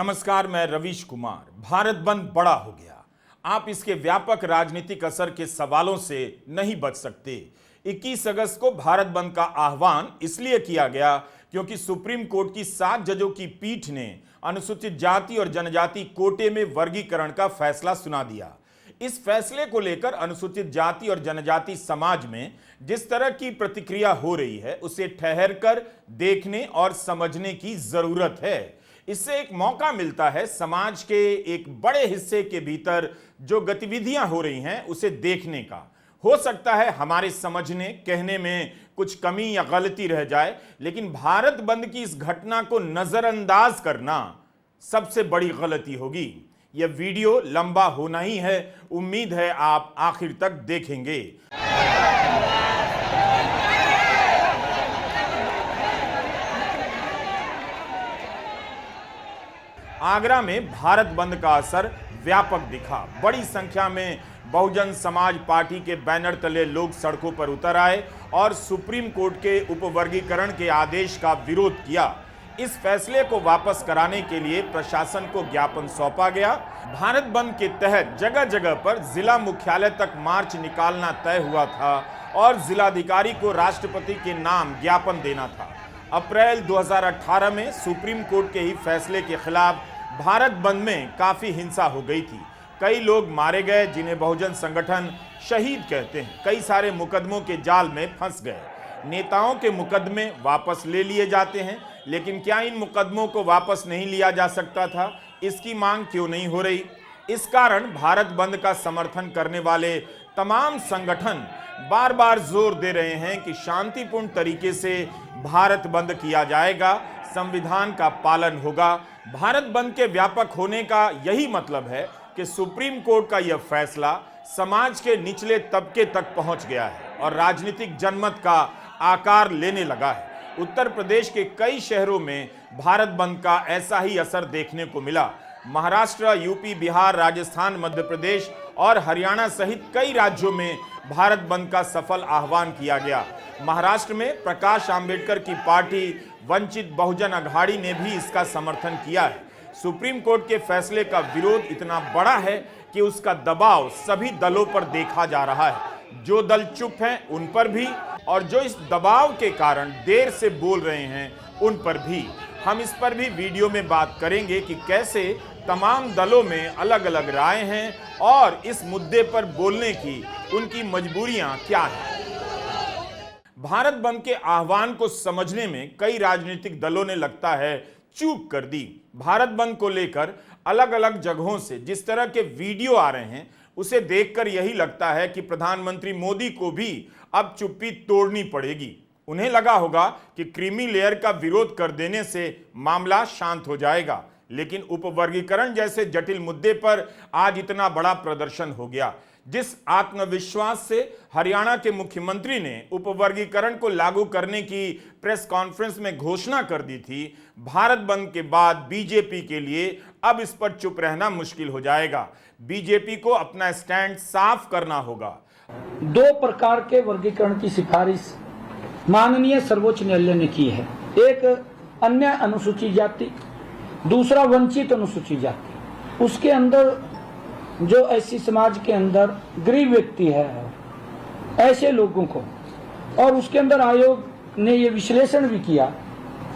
नमस्कार, मैं रवीश कुमार। भारत बंद बड़ा हो गया। आप इसके व्यापक राजनीतिक असर के सवालों से नहीं बच सकते। 21 अगस्त को भारत बंद का आह्वान इसलिए किया गया क्योंकि सुप्रीम कोर्ट की 7 जजों की पीठ ने अनुसूचित जाति और जनजाति कोटे में वर्गीकरण का फैसला सुना दिया। इस फैसले को लेकर अनुसूचित जाति और जनजाति समाज में जिस तरह की प्रतिक्रिया हो रही है, उसे ठहरकर देखने और समझने की जरूरत है। इससे एक मौका मिलता है समाज के एक बड़े हिस्से के भीतर जो गतिविधियां हो रही हैं उसे देखने का। हो सकता है हमारे समझने कहने में कुछ कमी या गलती रह जाए, लेकिन भारत बंद की इस घटना को नजरअंदाज करना सबसे बड़ी गलती होगी। यह वीडियो लंबा होना ही है, उम्मीद है आप आखिर तक देखेंगे। आगरा में भारत बंद का असर व्यापक दिखा। बड़ी संख्या में बहुजन समाज पार्टी के बैनर तले लोग सड़कों पर उतर आए और सुप्रीम कोर्ट के उपवर्गीकरण के आदेश का विरोध किया। इस फैसले को वापस कराने के लिए प्रशासन को ज्ञापन सौंपा गया। भारत बंद के तहत जगह जगह पर जिला मुख्यालय तक मार्च निकालना तय हुआ था और जिलाधिकारी को राष्ट्रपति के नाम ज्ञापन देना था। अप्रैल 2018 में सुप्रीम कोर्ट के ही फैसले के खिलाफ भारत बंद में काफी हिंसा हो गई थी। कई लोग मारे गए जिन्हें बहुजन संगठन शहीद कहते हैं। कई सारे मुकदमों के जाल में फंस गए। नेताओं के मुकदमे वापस ले लिए जाते हैं, लेकिन क्या इन मुकदमों को वापस नहीं लिया जा सकता था? इसकी मांग क्यों नहीं हो रही? इस कारण भारत बंद का समर्थन करने वाले तमाम संगठन बार बार जोर दे रहे हैं कि शांतिपूर्ण तरीके से भारत बंद किया जाएगा, संविधान का पालन होगा। भारत बंद के व्यापक होने का यही मतलब है कि सुप्रीम कोर्ट का यह फैसला समाज के निचले तबके तक पहुंच गया है और राजनीतिक जनमत का आकार लेने लगा है। उत्तर प्रदेश के कई शहरों में भारत बंद का ऐसा ही असर देखने को मिला। महाराष्ट्र, यूपी, बिहार, राजस्थान, मध्य प्रदेश और हरियाणा सहित कई राज्यों में भारत बंद का सफल आह्वान किया गया। महाराष्ट्र में प्रकाश आंबेडकर की पार्टी वंचित बहुजन अघाड़ी ने भी इसका समर्थन किया है। सुप्रीम कोर्ट के फैसले का विरोध इतना बड़ा है कि उसका दबाव सभी दलों पर देखा जा रहा है। जो दल चुप हैं उन पर भी, और जो इस दबाव के कारण देर से बोल रहे हैं उन पर भी। हम इस पर भी वीडियो में बात करेंगे कि कैसे तमाम दलों में अलग अलग राय हैं और इस मुद्दे पर बोलने की उनकी मजबूरियां क्या हैं। भारत बंद के आह्वान को समझने में कई राजनीतिक दलों ने लगता है चूक कर दी। भारत बंद को लेकर अलग अलग जगहों से जिस तरह के वीडियो आ रहे हैं उसे देखकर यही लगता है कि प्रधानमंत्री मोदी को भी अब चुप्पी तोड़नी पड़ेगी। उन्हें लगा होगा कि क्रीमी लेयर का विरोध कर देने से मामला शांत हो जाएगा, लेकिन उपवर्गीकरण जैसे जटिल मुद्दे पर आज इतना बड़ा प्रदर्शन हो गया। जिस आत्मविश्वास से हरियाणा के मुख्यमंत्री ने उपवर्गीकरण को लागू करने की प्रेस कॉन्फ्रेंस में घोषणा कर दी थी, भारत बंद के बाद बीजेपी के लिए अब इस पर चुप रहना मुश्किल हो जाएगा। बीजेपी को अपना स्टैंड साफ करना होगा। 2 प्रकार के वर्गीकरण की सिफारिश माननीय सर्वोच्च न्यायालय ने की है। एक अन्य अनुसूचित जाति, दूसरा वंचित अनुसूचित जाति। उसके अंदर जो ऐसी समाज के अंदर गरीब व्यक्ति है, ऐसे लोगों को, और उसके अंदर आयोग ने ये विश्लेषण भी किया,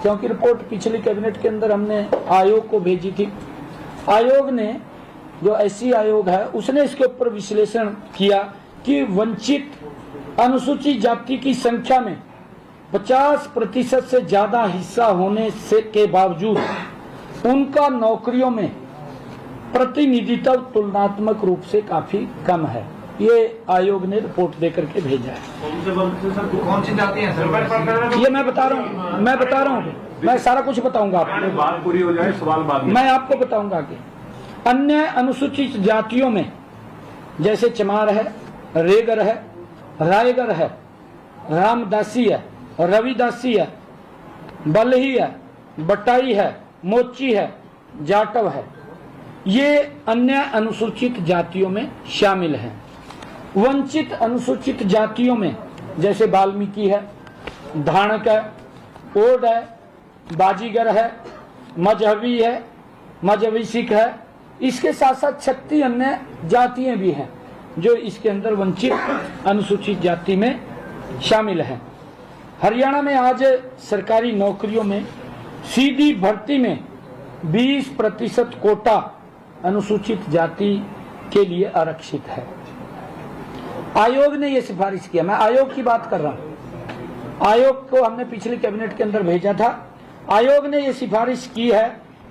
क्योंकि रिपोर्ट पिछली कैबिनेट के अंदर हमने आयोग को भेजी थी। आयोग ने, जो ऐसी आयोग है, उसने इसके ऊपर विश्लेषण किया कि वंचित अनुसूचित जाति की संख्या में 50% से ज्यादा हिस्सा होने से के बावजूद उनका नौकरियों में प्रतिनिधित्व तुलनात्मक रूप से काफी कम है। ये आयोग ने रिपोर्ट देकर के भेजा है। कौन सी जाति है सर? ये मैं बता रहा हूँ, मैं सारा कुछ बताऊंगा आपको। बात पूरी हो जाए, सवाल बाद में मैं आपको बताऊंगा कि अन्य अनुसूचित जातियों में जैसे चमार है, रेगर है, रायगर है, रामदासी है, रविदासी है, बलही है, बटाई है, मोची है, जाटव है, ये अन्य अनुसूचित जातियों में शामिल हैं। वंचित अनुसूचित जातियों में जैसे वाल्मीकि है, धाणक है, ओड है, बाजीगर है, मजहबी है, मजहबी सिख है, इसके साथ साथ 36 अन्य जातियां भी हैं जो इसके अंदर वंचित अनुसूचित जाति में शामिल हैं। हरियाणा में आज सरकारी नौकरियों में सीधी भर्ती में 20% कोटा अनुसूचित जाति के लिए आरक्षित है। आयोग ने यह सिफारिश किया, मैं आयोग की बात कर रहा हूं, आयोग को हमने पिछले कैबिनेट के अंदर भेजा था। आयोग ने यह सिफारिश की है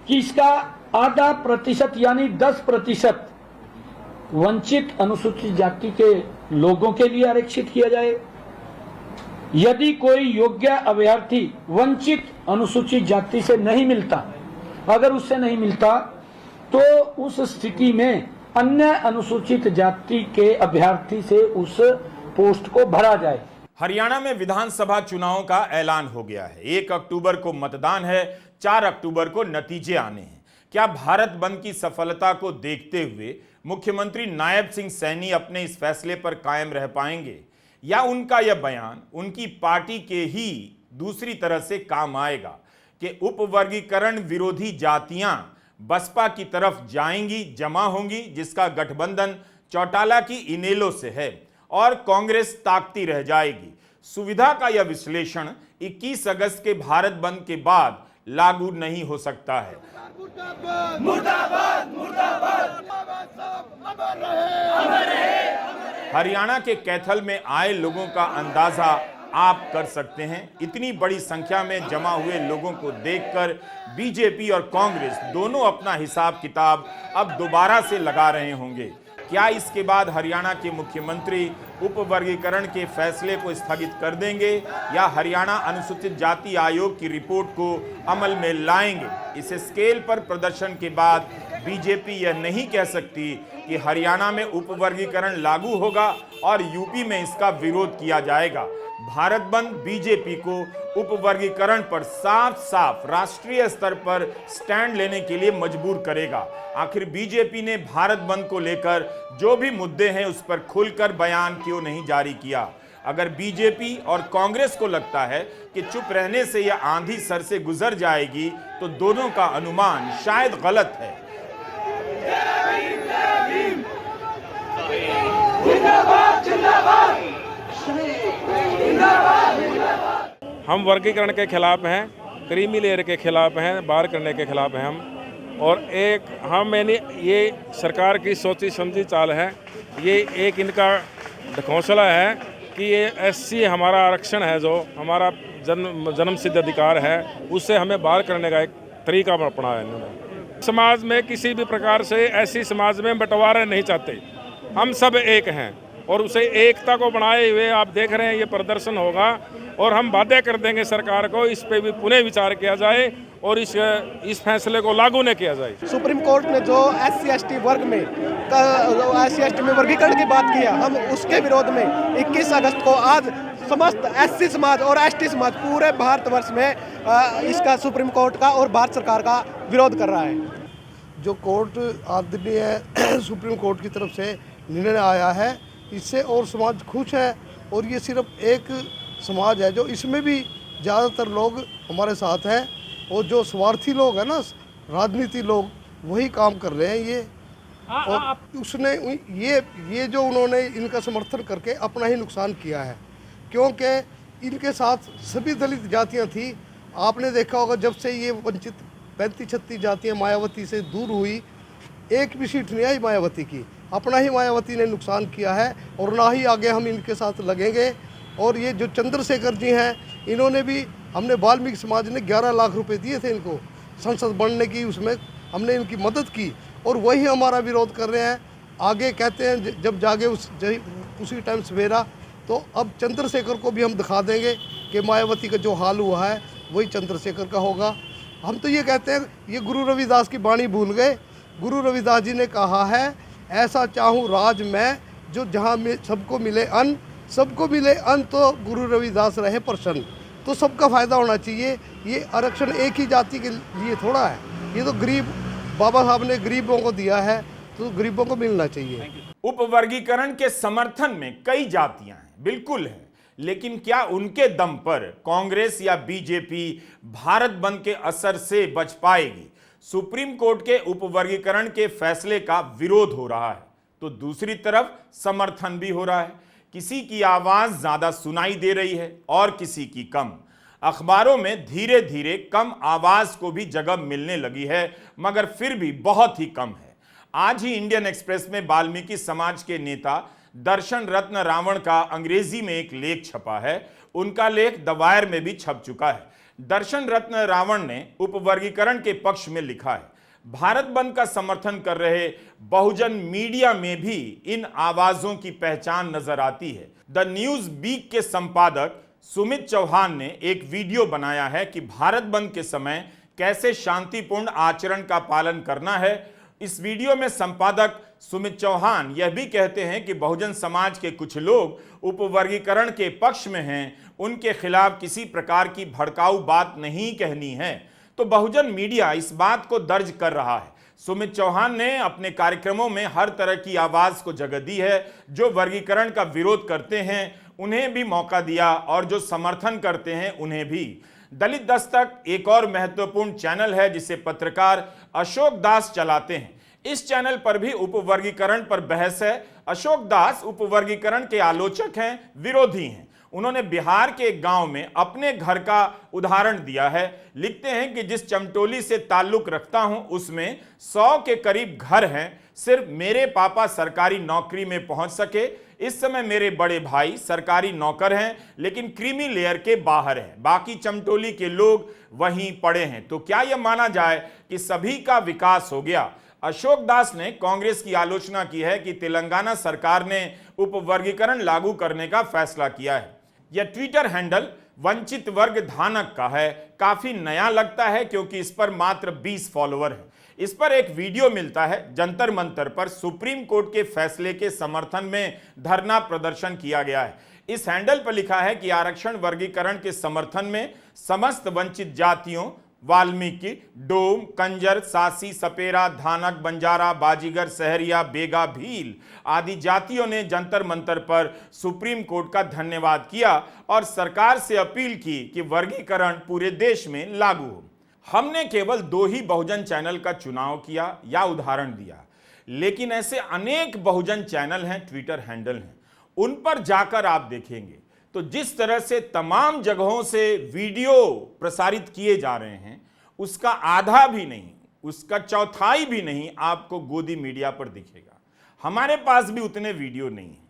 कि इसका आधा प्रतिशत यानी 10% वंचित अनुसूचित जाति के लोगों के लिए आरक्षित किया जाए। यदि कोई योग्य अभ्यर्थी वंचित अनुसूचित जाति से नहीं मिलता, अगर उससे नहीं मिलता तो उस स्थिति में अन्य अनुसूचित जाति के अभ्यर्थी से उस पोस्ट को भरा जाए। हरियाणा में विधानसभा चुनावों का ऐलान हो गया है। 1 अक्टूबर को मतदान है, 4 अक्टूबर को नतीजे आने हैं। क्या भारत बंद की सफलता को देखते हुए मुख्यमंत्री नायब सिंह सैनी अपने इस फैसले पर कायम रह पाएंगे, या उनका यह बयान उनकी पार्टी के ही दूसरी तरह से काम आएगा कि उपवर्गीकरण विरोधी जातियां बसपा की तरफ जाएंगी, जमा होंगी, जिसका गठबंधन चौटाला की इनेलो से है, और कांग्रेस ताकती रह जाएगी। सुविधा का यह विश्लेषण 21 अगस्त के भारत बंद के बाद लागू नहीं हो सकता है। मुर्दाबाद, मुर्दाबाद, मुर्दाबाद, अमर रहे, अमर रहे। हरियाणा के कैथल में आए लोगों का अंदाजा आप कर सकते हैं। इतनी बड़ी संख्या में जमा हुए लोगों को देखकर बीजेपी और कांग्रेस दोनों अपना हिसाब किताब अब दोबारा से लगा रहे होंगे। क्या इसके बाद हरियाणा के मुख्यमंत्री उपवर्गीकरण के फैसले को स्थगित कर देंगे, या हरियाणा अनुसूचित जाति आयोग की रिपोर्ट को अमल में लाएंगे? इस स्केल पर प्रदर्शन के बाद बीजेपी यह नहीं कह सकती कि हरियाणा में उपवर्गीकरण लागू होगा और यूपी में इसका विरोध किया जाएगा। भारत बंद बीजेपी को उपवर्गीकरण पर साफ साफ राष्ट्रीय स्तर पर स्टैंड लेने के लिए मजबूर करेगा। आखिर बीजेपी ने भारत बंद को लेकर जो भी मुद्दे हैं उस पर खुलकर बयान क्यों नहीं जारी किया? अगर बीजेपी और कांग्रेस को लगता है कि चुप रहने से यह आंधी सर से गुजर जाएगी, तो दोनों का अनुमान शायद गलत है। हम वर्गीकरण के खिलाफ हैं, क्रीमी लेयर के खिलाफ हैं, बाहर करने के खिलाफ हैं हम। और एक ये सरकार की सोची समझी चाल है, ये एक इनका ढकोसला है कि ये एससी हमारा आरक्षण है, जो हमारा जन्म सिद्ध अधिकार है, उससे हमें बाहर करने का एक तरीका अपनाया इन्होंने। समाज में किसी भी प्रकार से ऐसी समाज में बंटवारा नहीं चाहते, हम सब एक हैं और उसे एकता को बनाए हुए आप देख रहे हैं ये प्रदर्शन होगा, और हम वादे कर देंगे सरकार को इस पे भी पुनः विचार किया जाए और इस फैसले को लागू न किया जाए। सुप्रीम कोर्ट ने जो SC/ST वर्ग में SC/ST में वर्गीकरण की बात किया, हम उसके विरोध में 21 अगस्त को आज समस्त SC समाज और ST समाज पूरे भारतवर्ष में इसका सुप्रीम कोर्ट का और भारत सरकार का विरोध कर रहा है। जो कोर्ट आदरणीय सुप्रीम कोर्ट की तरफ से निर्णय आया है, इससे और समाज खुश है। और ये सिर्फ एक समाज है जो, इसमें भी ज़्यादातर लोग हमारे साथ हैं, और जो स्वार्थी लोग हैं ना, राजनीति लोग, वही काम कर रहे हैं ये। और उसने ये जो उन्होंने इनका समर्थन करके अपना ही नुकसान किया है, क्योंकि इनके साथ सभी दलित जातियां थी। आपने देखा होगा जब से ये वंचित 35-36 जातियां मायावती से दूर हुई, एक भी सीट नहीं आई मायावती की। अपना ही मायावती ने नुकसान किया है, और ना ही आगे हम इनके साथ लगेंगे। और ये जो चंद्रशेखर जी हैं, इन्होंने भी, हमने वाल्मीकि समाज ने 11 लाख रुपए दिए थे इनको संसद बनने की, उसमें हमने इनकी मदद की, और वही हमारा विरोध कर रहे हैं। आगे कहते हैं जब जागे उसी टाइम सवेरा, तो अब चंद्रशेखर को भी हम दिखा देंगे कि मायावती का जो हाल हुआ है वही चंद्रशेखर का होगा। हम तो ये कहते हैं, ये गुरु रविदास की वाणी भूल गए। गुरु रविदास जी ने कहा है, ऐसा चाहूँ राज मैं जो जहाँ सबको मिले अन्न, सबको मिले अन्न, तो गुरु रविदास रहे प्रसन्न। तो सबका फ़ायदा होना चाहिए। ये आरक्षण एक ही जाति के लिए थोड़ा है, ये तो गरीब, बाबा साहब ने गरीबों को दिया है, तो गरीबों को मिलना चाहिए। उपवर्गीकरण के समर्थन में कई जातियां हैं, बिल्कुल है, लेकिन क्या उनके दम पर कांग्रेस या बीजेपी भारत बंद के असर से बच पाएगी? सुप्रीम कोर्ट के उपवर्गीकरण के फैसले का विरोध हो रहा है तो दूसरी तरफ समर्थन भी हो रहा है। किसी की आवाज ज्यादा सुनाई दे रही है और किसी की कम। अखबारों में धीरे धीरे कम आवाज को भी जगह मिलने लगी है, मगर फिर भी बहुत ही कम है। आज ही इंडियन एक्सप्रेस में वाल्मीकि समाज के नेता दर्शन रत्न रावण का अंग्रेजी में एक लेख छपा है। उनका लेख द वायर में भी छप चुका है। दर्शन रत्न रावण ने उपवर्गीकरण के पक्ष में लिखा है, भारत बंद का समर्थन कर रहे बहुजन मीडिया में भी इन आवाजों की पहचान नजर आती है। द न्यूज वीक के संपादक सुमित चौहान ने एक वीडियो बनाया है कि भारत बंद के समय कैसे शांतिपूर्ण आचरण का पालन करना है। इस वीडियो में संपादक सुमित चौहान यह भी कहते हैं कि बहुजन समाज के कुछ लोग उपवर्गीकरण के पक्ष में हैं, उनके खिलाफ किसी प्रकार की भड़काऊ बात नहीं कहनी है। तो बहुजन मीडिया इस बात को दर्ज कर रहा है। सुमित चौहान ने अपने कार्यक्रमों में हर तरह की आवाज को जगह दी है। जो वर्गीकरण का विरोध करते हैं उन्हें भी मौका दिया और जो समर्थन करते हैं उन्हें भी। दलित दस्तक एक और महत्वपूर्ण चैनल है जिसे पत्रकार अशोक दास चलाते हैं। इस चैनल पर भी उपवर्गीकरण पर बहस है। अशोक दास उपवर्गीकरण के आलोचक हैं, विरोधी हैं। उन्होंने बिहार के एक गांव में अपने घर का उदाहरण दिया है। लिखते हैं कि जिस चमटोली से ताल्लुक रखता हूं उसमें 100 के करीब घर हैं। सिर्फ मेरे पापा सरकारी नौकरी में पहुंच सके। इस समय मेरे बड़े भाई सरकारी नौकर हैं लेकिन क्रीमी लेयर के बाहर हैं। बाकी चमटोली के लोग वहीं पड़े हैं। तो क्या यह माना जाए कि सभी का विकास हो गया? अशोक दास ने कांग्रेस की आलोचना की है कि तेलंगाना सरकार ने उपवर्गीकरण लागू करने का फैसला किया है। यह ट्विटर हैंडल वंचित वर्ग धानक का है। काफी नया लगता है क्योंकि इस पर मात्र 20 फॉलोअर हैं। इस पर एक वीडियो मिलता है। जंतर मंतर पर सुप्रीम कोर्ट के फैसले के समर्थन में धरना प्रदर्शन किया गया है। इस हैंडल पर लिखा है कि आरक्षण वर्गीकरण के समर्थन में समस्त वंचित जातियों वाल्मीकि, डोम, कंजर, सासी, सपेरा, धानक, बंजारा, बाजीगर, सहरिया, बेगा, भील आदि जातियों ने जंतर मंतर पर सुप्रीम कोर्ट का धन्यवाद किया और सरकार से अपील की कि वर्गीकरण पूरे देश में लागू हो। हमने केवल 2 ही बहुजन चैनल का चुनाव किया या उदाहरण दिया, लेकिन ऐसे अनेक बहुजन चैनल हैं, ट्विटर हैंडल हैं। उन पर जाकर आप देखेंगे तो जिस तरह से तमाम जगहों से वीडियो प्रसारित किए जा रहे हैं उसका आधा भी नहीं, उसका चौथाई भी नहीं आपको गोदी मीडिया पर दिखेगा। हमारे पास भी उतने वीडियो नहीं है।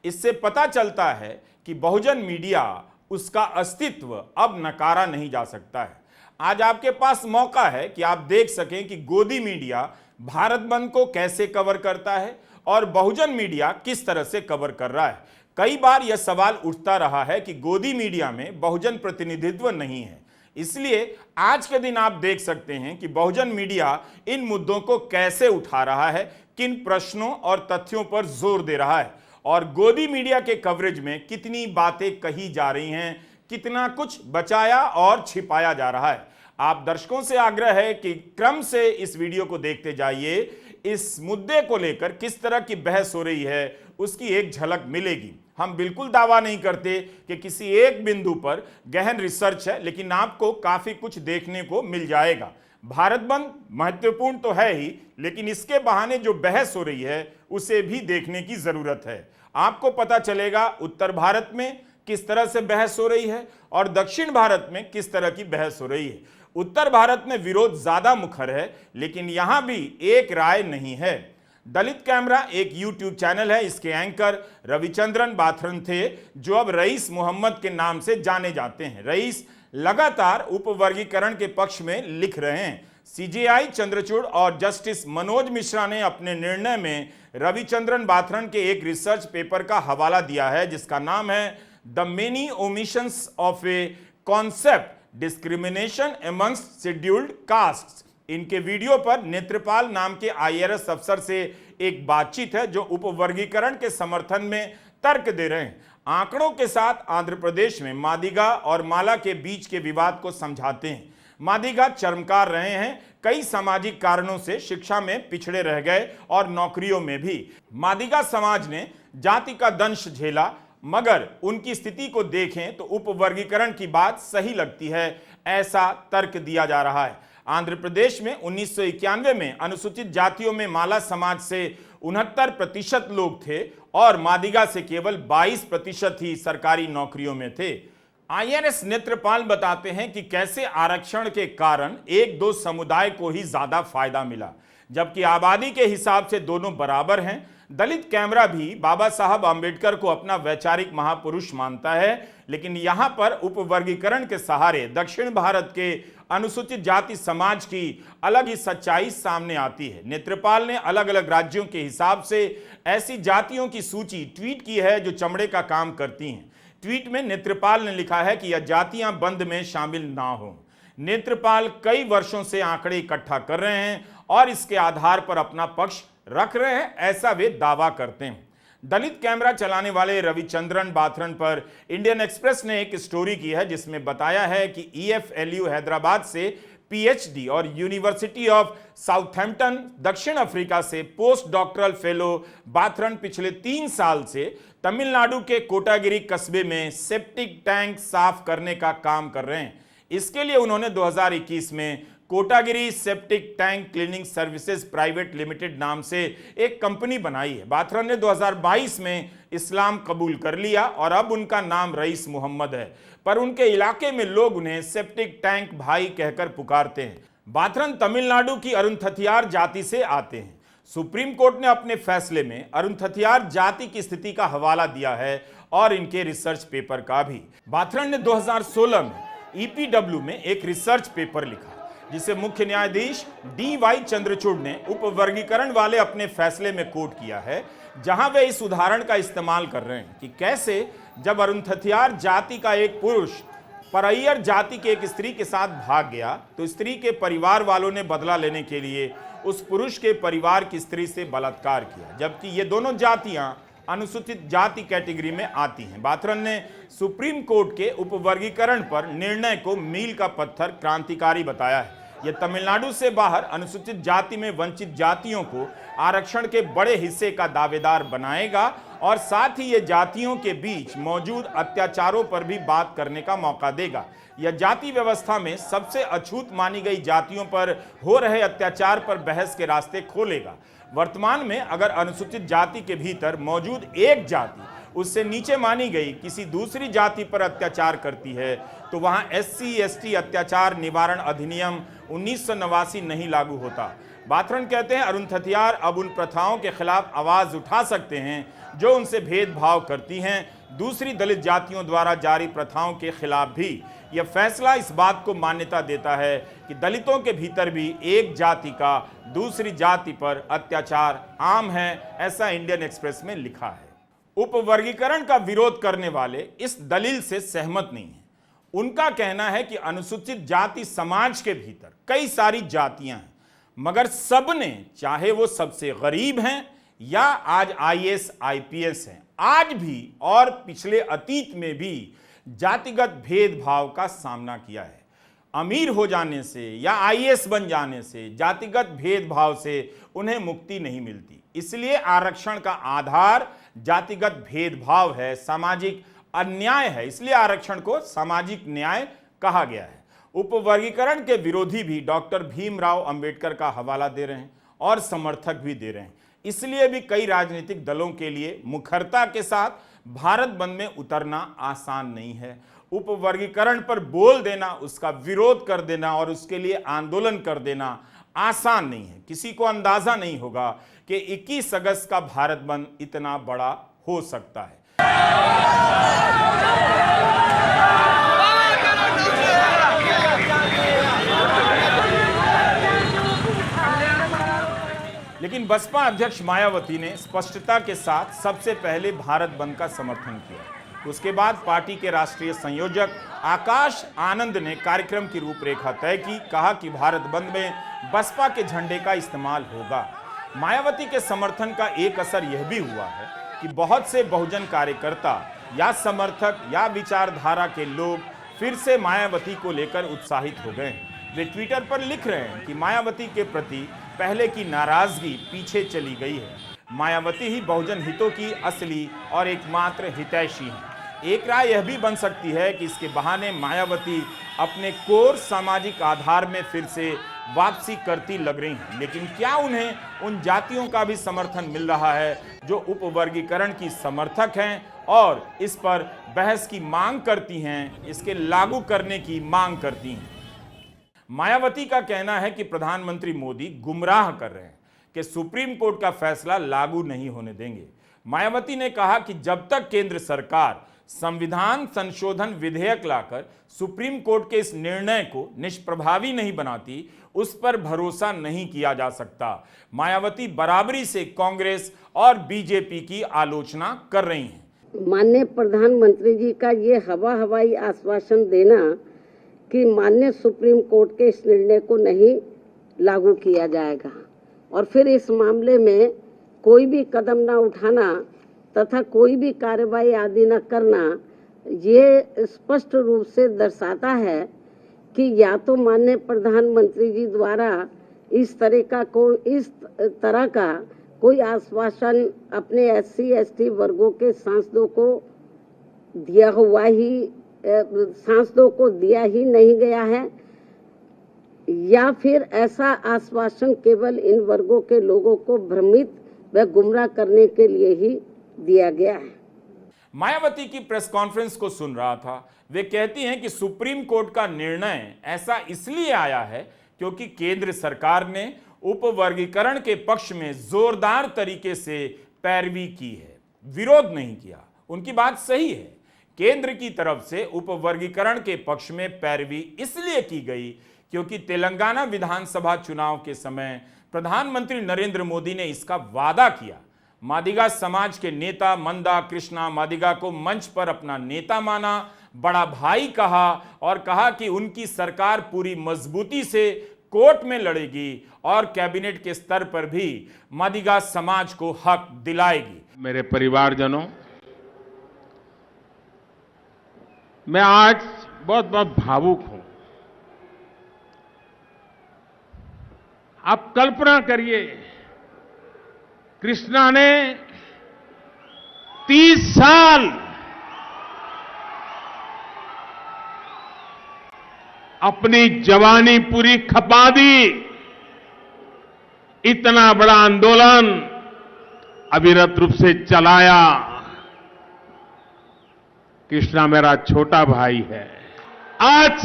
इससे पता चलता है कि बहुजन मीडिया, उसका अस्तित्व अब नकारा नहीं जा सकता है। आज आपके पास मौका है कि आप देख सकें कि गोदी मीडिया भारत बंद को कैसे कवर करता है और बहुजन मीडिया किस तरह से कवर कर रहा है। कई बार यह सवाल उठता रहा है कि गोदी मीडिया में बहुजन प्रतिनिधित्व नहीं है, इसलिए आज के दिन आप देख सकते हैं कि बहुजन मीडिया इन मुद्दों को कैसे उठा रहा है, किन प्रश्नों और तथ्यों पर जोर दे रहा है और गोदी मीडिया के कवरेज में कितनी बातें कही जा रही हैं, कितना कुछ बचाया और छिपाया जा रहा है। आप दर्शकों से आग्रह है कि क्रम से इस वीडियो को देखते जाइए। इस मुद्दे को लेकर किस तरह की बहस हो रही है उसकी एक झलक मिलेगी। हम बिल्कुल दावा नहीं करते कि किसी एक बिंदु पर गहन रिसर्च है, लेकिन आपको काफी कुछ देखने को मिल जाएगा। भारत बंद महत्वपूर्ण तो है ही, लेकिन इसके बहाने जो बहस हो रही है उसे भी देखने की जरूरत है। आपको पता चलेगा उत्तर भारत में किस तरह से बहस हो रही है और दक्षिण भारत में किस तरह की बहस हो रही है। उत्तर भारत में विरोध ज्यादा मुखर है, लेकिन यहां भी एक राय नहीं है। दलित कैमरा एक यूट्यूब चैनल है। इसके एंकर रविचंद्रन बाथरन थे, जो अब रईस मोहम्मद के नाम से जाने जाते हैं। रईस लगातार उपवर्गीकरण के पक्ष में लिख रहे हैं। सीजेआई चंद्रचूड़ और जस्टिस मनोज मिश्रा ने अपने निर्णय में रविचंद्रन बाथरन के एक रिसर्च पेपर का हवाला दिया है, जिसका नाम है the many omissions of a concept discrimination amongst scheduled castes. इनके वीडियो पर नेत्रपाल नाम के IRS अफसर से एक बातचीत है जो उपवर्गीकरण के समर्थन में तर्क दे रहे हैं। आंकड़ों के साथ आंध्र प्रदेश में मादिगा और माला के बीच के विवाद को समझाते हैं। मादिगा चरमकार रहे हैं, कई सामाजिक कारणों से शिक्षा में पिछड़े रह गए और नौकरियों में भी। मादिगा समाज ने जाति का दंश झेला, मगर उनकी स्थिति को देखें तो उपवर्गीकरण की बात सही लगती है, ऐसा तर्क दिया जा रहा है। आंध्र प्रदेश में 1991 में अनुसूचित जातियों में माला समाज से 69% लोग थे और मादिगा से केवल 22% ही सरकारी नौकरियों में थे। INS नेत्रपाल बताते हैं कि कैसे आरक्षण के कारण एक दो समुदाय को ही ज्यादा फायदा मिला, जबकि आबादी के हिसाब से दोनों बराबर हैं। दलित कैमरा भी बाबा साहब आंबेडकर को अपना वैचारिक महापुरुष मानता है, लेकिन यहां पर उपवर्गीकरण के सहारे दक्षिण भारत के अनुसूचित जाति समाज की अलग ही सच्चाई सामने आती है। नेत्रपाल ने अलग अलग राज्यों के हिसाब से ऐसी जातियों की सूची ट्वीट की है जो चमड़े का काम करती हैं। ट्वीट में नेत्रपाल ने लिखा है कि यह जातियां बंद में शामिल ना हो। नेत्रपाल कई वर्षों से आंकड़े इकट्ठा कर रहे हैं और इसके आधार पर अपना पक्ष रख रहे हैं, ऐसा वे दावा करते हैं। दलित कैमरा चलाने वाले रविचंद्रन बाथरन पर इंडियन एक्सप्रेस ने एक स्टोरी की है जिसमें बताया है कि EFLU हैदराबाद से PhD और यूनिवर्सिटी ऑफ साउथहैम्पटन दक्षिण अफ्रीका से पोस्ट डॉक्टरल फेलो बाथरन पिछले 3 साल से तमिलनाडु के कोटागिरी कस्बे में सेप्टिक टैंक साफ करने का काम कर रहे हैं। इसके लिए उन्होंने 2021 में Kotagiri septic tank cleaning services private limited नाम से एक कंपनी बनाई है। बाथरन ने 2022 में इस्लाम कबूल कर लिया और अब उनका नाम रईस मोहम्मद है, पर उनके इलाके में लोग उन्हें सेप्टिक टैंक भाई कहकर पुकारते हैं। बाथरन तमिलनाडु की अरुणथथियार जाति से आते हैं। सुप्रीम कोर्ट ने अपने फैसले में अरुणथथियार जाति की स्थिति का हवाला दिया है और इनके रिसर्च पेपर का भी। बाथरन ने 2016 में EPW में एक रिसर्च पेपर लिखा जिसे मुख्य न्यायाधीश DY चंद्रचूड़ ने उपवर्गीकरण वाले अपने फैसले में कोट किया है, जहां वे इस उदाहरण का इस्तेमाल कर रहे हैं कि कैसे जब अरुणथथियार जाति का एक पुरुष परैयर जाति की एक स्त्री के साथ भाग गया तो स्त्री के परिवार वालों ने बदला लेने के लिए उस पुरुष के परिवार की स्त्री से बलात्कार किया, जबकि ये दोनों जातियां अनुसूचित जाति कैटेगरी में आती हैं। बाथरन ने सुप्रीम कोर्ट के उपवर्गीकरण पर निर्णय को मील का पत्थर क्रांतिकारी बताया है। यह तमिलनाडु से बाहर अनुसूचित जाति में वंचित जातियों को आरक्षण के बड़े हिस्से का दावेदार बनाएगा और साथ ही यह जातियों के बीच मौजूद अत्याचारों पर भी बात करने का मौका देगा। यह जाति व्यवस्था में सबसे अछूत मानी गई जातियों पर हो रहे अत्याचार पर बहस के रास्ते खोलेगा। वर्तमान में अगर अनुसूचित जाति के भीतर मौजूद एक जाति उससे नीचे मानी गई किसी दूसरी जाति पर अत्याचार करती है तो वहां SC/ST अत्याचार निवारण अधिनियम 1989 नहीं लागू होता। बाथरन कहते हैं अरुणथथियार अब उन प्रथाओं के खिलाफ आवाज उठा सकते हैं जो उनसे भेदभाव करती हैं, दूसरी दलित जातियों द्वारा जारी प्रथाओं के खिलाफ भी। यह फैसला इस बात को मान्यता देता है कि दलितों के भीतर भी एक जाति का दूसरी जाति पर अत्याचार आम है, ऐसा इंडियन एक्सप्रेस में लिखा है। उपवर्गीकरण का विरोध करने वाले इस दलील से सहमत नहीं हैं। उनका कहना है कि अनुसूचित जाति समाज के भीतर कई सारी जातियां हैं, मगर सबने, चाहे वो सबसे गरीब हैं या आज IAS IPS हैं, आज भी और पिछले अतीत में भी जातिगत भेदभाव का सामना किया है। अमीर हो जाने से या IAS बन जाने से जातिगत भेदभाव से उन्हें मुक्ति नहीं मिलती। इसलिए आरक्षण का आधार जातिगत भेदभाव है, सामाजिक अन्याय है, इसलिए आरक्षण को सामाजिक न्याय कहा गया है। उपवर्गीकरण के विरोधी भी डॉक्टर भीमराव अंबेडकर का हवाला दे रहे हैं और समर्थक भी दे रहे हैं। इसलिए भी कई राजनीतिक दलों के लिए मुखरता के साथ भारत बंद में उतरना आसान नहीं है। उपवर्गीकरण पर बोल देना, उसका विरोध कर देना और उसके लिए आंदोलन कर देना आसान नहीं है। किसी को अंदाजा नहीं होगा कि 21 अगस्त का भारत बंद इतना बड़ा हो सकता है। लेकिन बसपा अध्यक्ष मायावती ने स्पष्टता के साथ सबसे पहले भारत बंद का समर्थन किया। उसके बाद पार्टी के राष्ट्रीय संयोजक आकाश आनंद ने कार्यक्रम की रूपरेखा तय की। कहा कि भारत बंद में बसपा के झंडे का इस्तेमाल होगा। मायावती के समर्थन का एक असर यह भी हुआ है कि बहुत से बहुजन कार्यकर्ता या समर्थक या विचारधारा के लोग फिर से मायावती को लेकर उत्साहित हो गए। वे ट्विटर पर लिख रहे हैं कि मायावती के प्रति पहले की नाराजगी पीछे चली गई है। मायावती ही बहुजन हितों की असली और एकमात्र हितैषी है। एक राय यह भी बन सकती है कि इसके बहाने मायावती अपने कोर सामाजिक आधार में फिर से वापसी करती लग रही हैं। लेकिन क्या उन्हें उन जातियों का भी समर्थन मिल रहा है जो उपवर्गीकरण की समर्थक हैं और इस पर बहस की मांग करती हैं, इसके लागू करने की मांग करती हैं? मायावती का कहना है कि प्रधानमंत्री मोदी गुमराह कर रहे हैं कि सुप्रीम कोर्ट का फैसला लागू नहीं होने देंगे। मायावती ने कहा कि जब तक केंद्र सरकार संविधान संशोधन विधेयक लाकर सुप्रीम कोर्ट के इस निर्णय को निष्प्रभावी नहीं बनाती, उस पर भरोसा नहीं किया जा सकता। मायावती बराबरी से कांग्रेस और बीजेपी की आलोचना कर रही हैं। माननीय प्रधानमंत्री जी का ये हवाई आश्वासन देना कि माननीय सुप्रीम कोर्ट के इस निर्णय को नहीं लागू किया जाएगा और फिर इस मामले में कोई भी कदम न उठाना तथा कोई भी कार्रवाई आदि न करना, ये स्पष्ट रूप से दर्शाता है कि या तो माननीय प्रधानमंत्री जी द्वारा इस तरह का कोई आश्वासन अपने SC ST वर्गों के सांसदों को दिया ही नहीं गया है, या फिर ऐसा आश्वासन केवल इन वर्गों के लोगों को भ्रमित व गुमराह करने के लिए ही दिया गया है। मायावती की प्रेस कॉन्फ्रेंस को सुन रहा था। वे कहती हैं कि सुप्रीम कोर्ट का निर्णय ऐसा इसलिए आया है क्योंकि केंद्र सरकार ने उपवर्गीकरण के पक्ष में जोरदार तरीके से पैरवी की है, विरोध नहीं किया। उनकी बात सही है, केंद्र की तरफ से उपवर्गीकरण के पक्ष में पैरवी इसलिए की गई क्योंकि तेलंगाना विधानसभा चुनाव के समय प्रधानमंत्री नरेंद्र मोदी ने इसका वादा किया। मादिगा समाज के नेता मंदा कृष्णा मादिगा को मंच पर अपना नेता माना, बड़ा भाई कहा और कहा कि उनकी सरकार पूरी मजबूती से कोर्ट में लड़ेगी और कैबिनेट के स्तर पर भी मादिगा समाज को हक दिलाएगी। मेरे परिवारजनों, मैं आज बहुत भावुक हूं। आप कल्पना करिए, कृष्णा ने 30 साल अपनी जवानी पूरी खपा दी। इतना बड़ा आंदोलन अविरत रूप से चलाया। कृष्णा मेरा छोटा भाई है। आज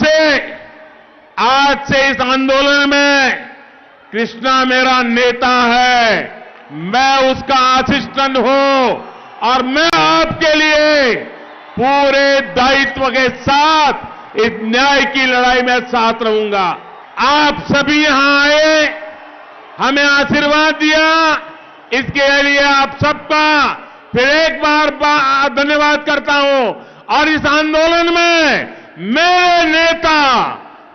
से इस आंदोलन में कृष्णा मेरा नेता है। मैं उसका असिस्टेंट हूं और मैं आपके लिए पूरे दायित्व के साथ इस न्याय की लड़ाई में साथ रहूंगा। आप सभी यहां आए, हमें आशीर्वाद दिया, इसके लिए आप सबका फिर एक बार धन्यवाद करता हूं। और इस आंदोलन में मेरे नेता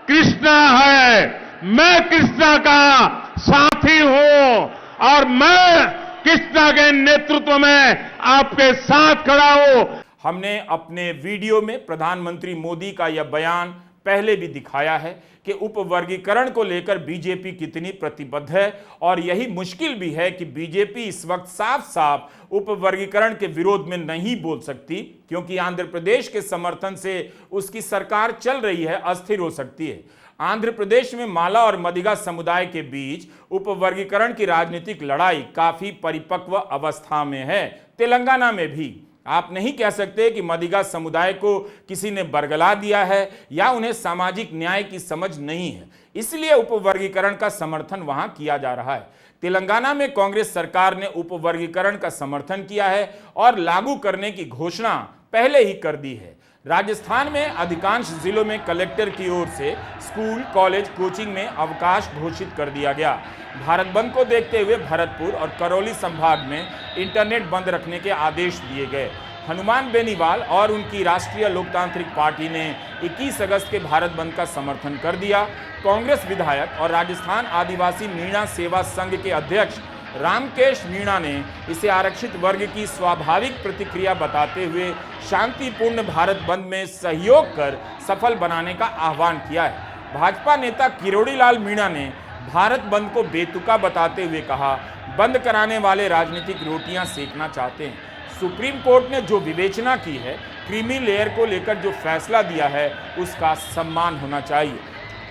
कृष्णा है, मैं कृष्णा का साथी हूं और मैं कृष्णा के नेतृत्व में आपके साथ खड़ा हूं। हमने अपने वीडियो में प्रधानमंत्री मोदी का यह बयान पहले भी दिखाया है कि उपवर्गीकरण को लेकर बीजेपी कितनी प्रतिबद्ध है और यही मुश्किल भी है कि बीजेपी इस वक्त साफ साफ उपवर्गीकरण के विरोध में नहीं बोल सकती क्योंकि आंध्र प्रदेश के समर्थन से उसकी सरकार चल रही है, अस्थिर हो सकती है। आंध्र प्रदेश में माला और मदिगा समुदाय के बीच उपवर्गीकरण की राजनीतिक लड़ाई काफी परिपक्व अवस्था में है। तेलंगाना में भी आप नहीं कह सकते कि मदिगा समुदाय को किसी ने बरगला दिया है या उन्हें सामाजिक न्याय की समझ नहीं है, इसलिए उपवर्गीकरण का समर्थन वहां किया जा रहा है। तेलंगाना में कांग्रेस सरकार ने उपवर्गीकरण का समर्थन किया है और लागू करने की घोषणा पहले ही कर दी है। राजस्थान में अधिकांश जिलों में कलेक्टर की ओर से स्कूल, कॉलेज, कोचिंग में अवकाश घोषित कर दिया गया। भारत बंद को देखते हुए भरतपुर और करौली संभाग में इंटरनेट बंद रखने के आदेश दिए गए। हनुमान बेनीवाल और उनकी राष्ट्रीय लोकतांत्रिक पार्टी ने 21 अगस्त के भारत बंद का समर्थन कर दिया। कांग्रेस विधायक और राजस्थान आदिवासी मीणा सेवा संघ के अध्यक्ष रामकेश मीणा ने इसे आरक्षित वर्ग की स्वाभाविक प्रतिक्रिया बताते हुए शांतिपूर्ण भारत बंद में सहयोग कर सफल बनाने का आह्वान किया है। भाजपा नेता किरोड़ी लाल मीणा ने भारत बंद को बेतुका बताते हुए कहा, बंद कराने वाले राजनीतिक रोटियां सेकना चाहते हैं। सुप्रीम कोर्ट ने जो विवेचना की है, क्रीमी लेयर को लेकर जो फैसला दिया है, उसका सम्मान होना चाहिए।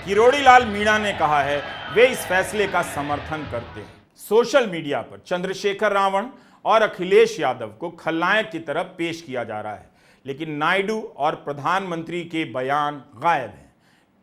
किरोड़ी लाल मीणा ने कहा है वे इस फैसले का समर्थन करते हैं। सोशल मीडिया पर चंद्रशेखर रावण और अखिलेश यादव को खलनायक की तरफ पेश किया जा रहा है, लेकिन नायडू और प्रधानमंत्री के बयान गायब हैं।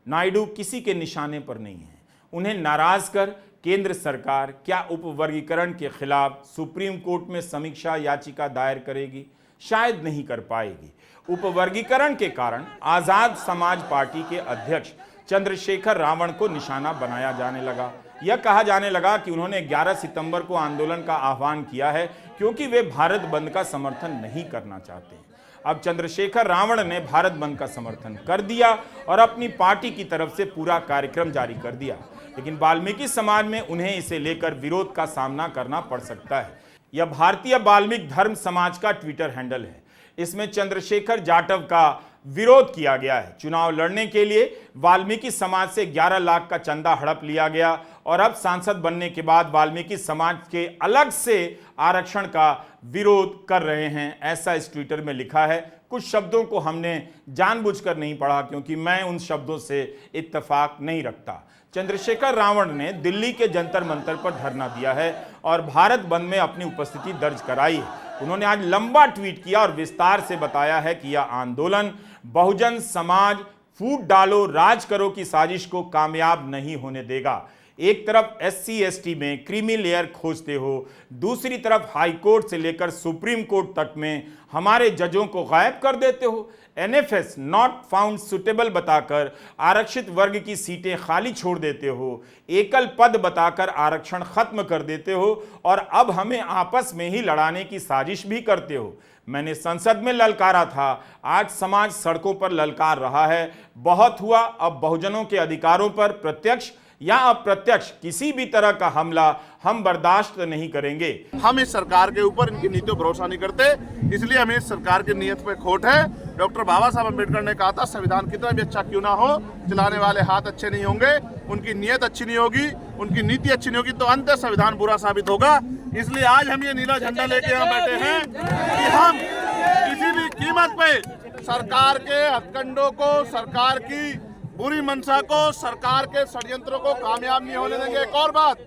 नायडू किसी के निशाने पर नहीं है। उन्हें नाराज कर केंद्र सरकार क्या उपवर्गीकरण के खिलाफ सुप्रीम कोर्ट में समीक्षा याचिका दायर करेगी? शायद नहीं कर पाएगी। उपवर्गीकरण के कारण आजाद समाज पार्टी के अध्यक्ष चंद्रशेखर रावण को निशाना बनाया जाने लगा। यह कहा जाने लगा कि उन्होंने 11 सितंबर को आंदोलन का आह्वान किया है क्योंकि वे भारत बंद का समर्थन नहीं करना चाहते। अब चंद्रशेखर रावण ने भारत बंद का समर्थन कर दिया और अपनी पार्टी की तरफ से पूरा कार्यक्रम जारी कर दिया, लेकिन वाल्मीकि समाज में उन्हें इसे लेकर विरोध का सामना करना पड़ सकता है। यह भारतीय वाल्मीकि धर्म समाज का ट्विटर हैंडल है। इसमें चंद्रशेखर जाटव का विरोध किया गया है। चुनाव लड़ने के लिए वाल्मीकि समाज से 11 लाख का चंदा हड़प लिया गया और अब सांसद बनने के बाद वाल्मीकि समाज के अलग से आरक्षण का विरोध कर रहे हैं, ऐसा इस ट्विटर में लिखा है। कुछ शब्दों को हमने जानबूझकर नहीं पढ़ा क्योंकि मैं उन शब्दों से इत्तेफाक नहीं रखता। चंद्रशेखर रावण ने दिल्ली के जंतर मंतर पर धरना दिया है और भारत बंद में अपनी उपस्थिति दर्ज कराई है। उन्होंने आज लंबा ट्वीट किया और विस्तार से बताया है कि यह आंदोलन बहुजन समाज फूट डालो राज करो की साजिश को कामयाब नहीं होने देगा। एक तरफ SC/ST में क्रीमी लेयर खोजते हो, दूसरी तरफ हाई कोर्ट से लेकर सुप्रीम कोर्ट तक में हमारे जजों को गायब कर देते हो। NFS नॉट फाउंड सुटेबल बताकर आरक्षित वर्ग की सीटें खाली छोड़ देते हो, एकल पद बताकर आरक्षण खत्म कर देते हो और अब हमें आपस में ही लड़ाने की साजिश भी करते हो। मैंने संसद में ललकारा था, आज समाज सड़कों पर ललकार रहा है। बहुत हुआ, अब बहुजनों के अधिकारों पर प्रत्यक्ष या अप्रत्यक्ष किसी भी तरह का हमला हम बर्दाश्त नहीं करेंगे। हम इस सरकार के ऊपर इनकी नीतियों पर भरोसा नहीं करते, इसलिए हमें इस सरकार की नीयत पे खोट है। डॉक्टर बाबा साहब अम्बेडकर ने कहा था संविधान कितना भी अच्छा क्यों ना हो, चलाने वाले हाथ अच्छे नहीं होंगे, उनकी नीयत अच्छी नहीं होगी, उनकी नीति अच्छी नहीं होगी तो अंत संविधान बुरा साबित होगा। इसलिए आज हम ये नीला झंडा लेके यहाँ बैठे हैं कि हम किसी भी कीमत पे सरकार के हथकंडों को, सरकार की बुरी मंशा को, सरकार के षड्यंत्रों को कामयाब नहीं होने देंगे। एक और बात,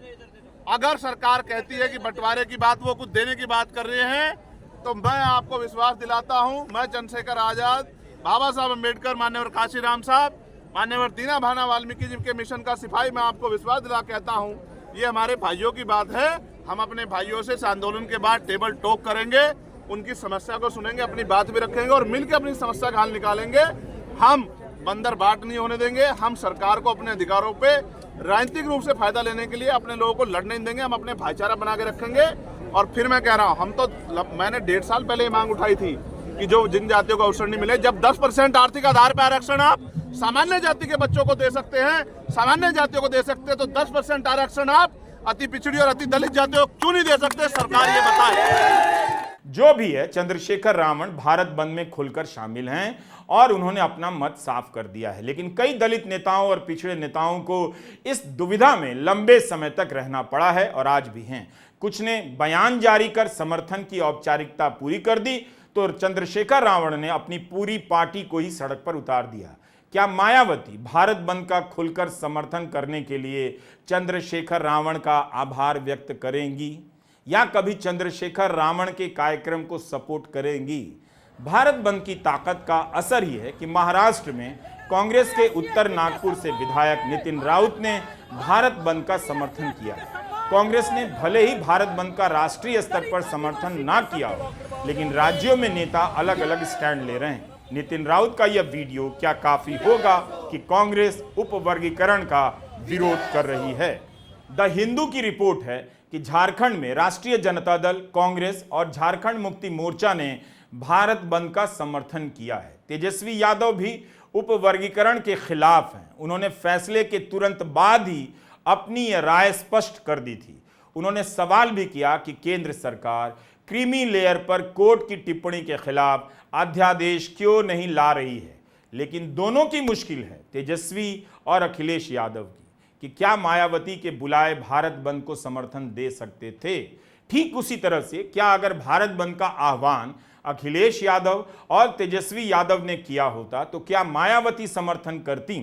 अगर सरकार कहती है कि बंटवारे की बात, वो कुछ देने की बात कर रहे हैं, तो मैं आपको विश्वास दिलाता हूं, मैं चंद्रशेखर आजाद, बाबा साहब अम्बेडकर, मान्यवर काशीराम साहब, मान्यवर दीना भाना वाल्मीकि जी के मिशन का सिपाही, मैं आपको विश्वास दिला कहता हूं, ये हमारे भाइयों की बात है। हम अपने भाइयों से इस आंदोलन के बाद टेबल टॉक करेंगे, उनकी समस्या को सुनेंगे, अपनी बात भी रखेंगे और मिलकर अपनी समस्या का हल निकालेंगे। हम बंदर बाट नहीं होने देंगे। हम सरकार को अपने अधिकारों पे राजनीतिक रूप से फायदा लेने के लिए अपने लोगों को लड़ने नहीं देंगे। हम अपने भाईचारा बना के रखेंगे। और फिर मैं कह रहा हूं, मैंने 1.5 साल पहले ये मांग उठाई थी कि जो जिन जातियों को अवसर नहीं मिले, जब 10% आर्थिक आधार पर आरक्षण आप सामान्य जाति के बच्चों को दे सकते हैं, सामान्य जातियों को दे सकते हैं, तो 10% आरक्षण आप अति पिछड़ी और अति दलित जातियों को क्यों नहीं दे सकते? सरकार ये बताए। जो भी है, चंद्रशेखर रावण भारत बंद में खुलकर शामिल हैं और उन्होंने अपना मत साफ कर दिया है, लेकिन कई दलित नेताओं और पिछड़े नेताओं को इस दुविधा में लंबे समय तक रहना पड़ा है और आज भी हैं। कुछ ने बयान जारी कर समर्थन की औपचारिकता पूरी कर दी, तो चंद्रशेखर रावण ने अपनी पूरी पार्टी को ही सड़क पर उतार दिया। क्या मायावती भारत बंद का खुलकर समर्थन करने के लिए चंद्रशेखर रावण का आभार व्यक्त करेंगी या कभी चंद्रशेखर रावण के कार्यक्रम को सपोर्ट करेंगी? भारत बंद की ताकत का असर ही है कि महाराष्ट्र में कांग्रेस के उत्तर नागपुर से विधायक नितिन राउत ने भारत बंद का समर्थन किया। कांग्रेस ने भले ही भारत बंद का राष्ट्रीय स्तर पर समर्थन ना किया हो, लेकिन राज्यों में नेता अलग अलग स्टैंड ले रहे हैं। नितिन राउत का यह वीडियो क्या काफी होगा कि कांग्रेस उपवर्गीकरण का विरोध कर रही है? द हिंदू की रिपोर्ट है कि झारखंड में राष्ट्रीय जनता दल, कांग्रेस और झारखंड मुक्ति मोर्चा ने भारत बंद का समर्थन किया है। तेजस्वी यादव भी उपवर्गीकरण के खिलाफ हैं। उन्होंने फैसले के तुरंत बाद ही अपनी राय स्पष्ट कर दी थी। उन्होंने सवाल भी किया कि केंद्र सरकार क्रीमी लेयर पर कोर्ट की टिप्पणी के खिलाफ अध्यादेश क्यों नहीं ला रही है। लेकिन दोनों की मुश्किल है, तेजस्वी और अखिलेश यादव की, कि क्या मायावती के बुलाए भारत बंद को समर्थन दे सकते थे। ठीक उसी तरह से क्या अगर भारत बंद का आह्वान अखिलेश यादव और तेजस्वी यादव ने किया होता तो क्या मायावती समर्थन करती?